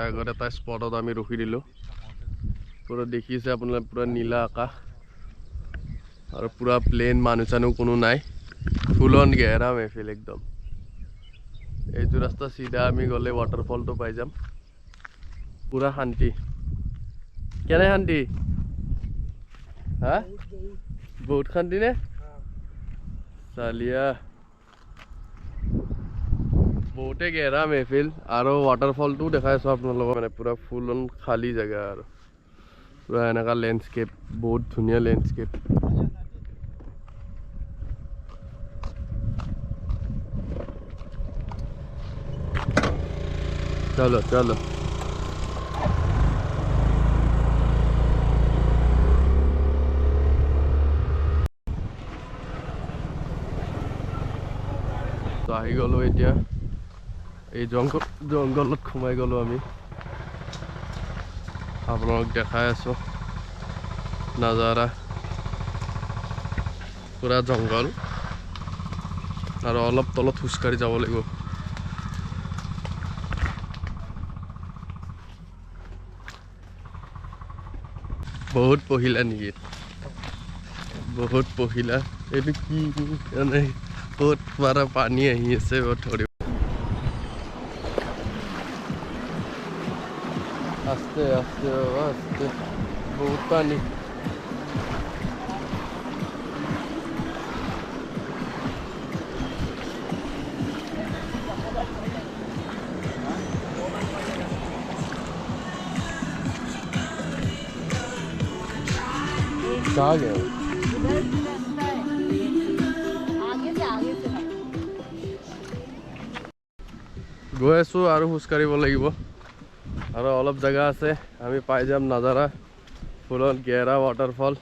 তাৰে আগত এটা স্পটত আমি ৰখি দিলোঁ পুৰা দেখিছে আপোনালোকে পুৰা নীলা আকাশ আৰু পুৰা প্লেন মানুহ চানুহ কোনো নাই ফুল অন গেহৰা মেহফিল একদম এইটো ৰাস্তা চিধা আমি গ'লে ৱাটাৰফলটো পাই যাম পুৰা শান্তি কেনে শান্তি হা বহুত শান্তি নে চালিয়া বহুতে গেহৰা মেহফিল আৰু ৱাটাৰফলটো দেখাই আছো আপোনালোকক মানে পুৰা ফুল অন খালী জেগা আৰু পুৰা এনেকা লেণ্ডস্কেপ বহুত ধুনীয়া লেণ্ডস্কেপ চলো চলো তো আহি গ'লো এতিয়া এই জংগলত সোমাই গ'লো আমি আপোনালোক দেখাই আছো নাজাৰা পুৰা জংগল আৰু অলপ তলত খোজকাঢ়ি যাব লাগিব বহুত পহিলা নেকি বহুত পহিলা এইটো কি মানে বহুত পাৰা পানী আহি আছে ধৰি আস্তে আস্তে আস্তে বহুত পানী कहाँ गया गई आছো আৰু খোজ কাঢ়িব লাগিব আৰু অলপ জায়গা আছে আমি পাই যাম নাজাৰা ফুল গেহৰা waterfall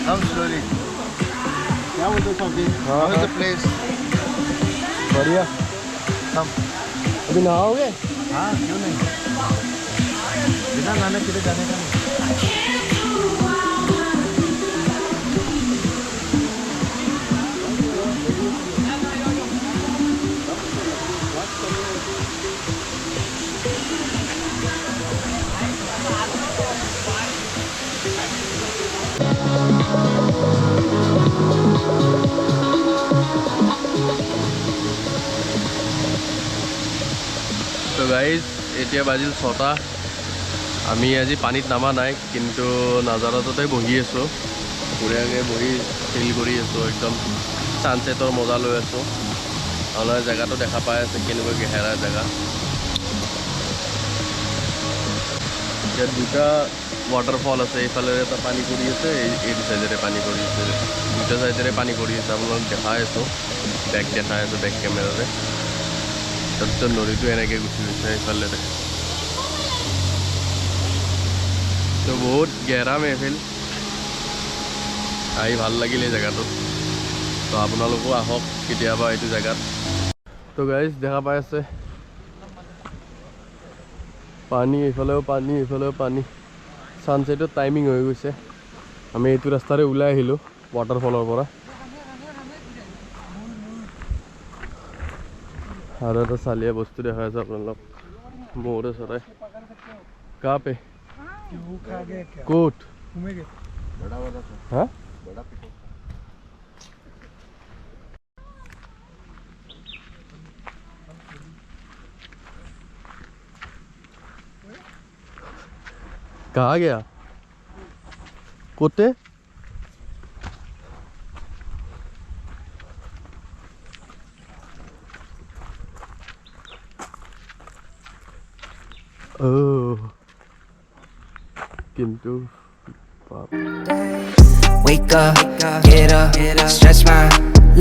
Come slowly. How is the place? How is the place? बढ़िया Come. अभी नहाओगे हाँ क्यों नहीं बिना नहाने किधर जाने का नहीं তো গাইজ এতিয়া বাজিল 6টা আমি আজি পানীত নামা নাই কিন্তু নাজাৰাটোতে বহি আছো বঢ়িয়াকৈ বহি ফিল কৰি আছো একদম ছানছেটৰ মজা লৈ আছো আৰু জেগাটো দেখা পাই আছে কেনেকুৱা গেহেৰা জেগা ইয়াত দুটা ৱাটাৰফল আছে এইফালে এটা পানী কৰি আছে এইটো চাইডেৰে পানী কৰি আছে দুটা চাইডেৰে পানী কৰি আছে আপোনালোক দেখাই আছো বেক দেখাই আছো বেক কেমেৰাৰে তাৰপিছত নদীটো এনেকৈ গুচি গৈছে এইফালেৰে তো বহুত গেহৰা মেহফিল আহি ভাল লাগিল এই জেগাটোত তো আপোনালোকো আহক কেতিয়াবা এইটো জেগাত তো গাইজ দেখা পাই আছে পানী এইফালেও পানী ছানছেটৰ টাইমিং হৈ গৈছে আমি এইটো ৰাস্তাৰে ওলাই আহিলোঁ ৱাটাৰফলৰ পৰা আৰু এটা চালিয়া বস্তু দেখা আছে আপোনালোক মৌৰে চৰাই कहाँ पे कोट हाँ कहाँ गया कुत्ते ओह কিন্তু Wake up, get up, stretch my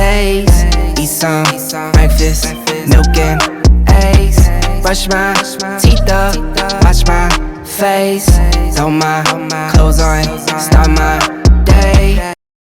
legs, eat some breakfast, milk and eggs, brush my teeth up, wash my face, throw my clothes on, start my day.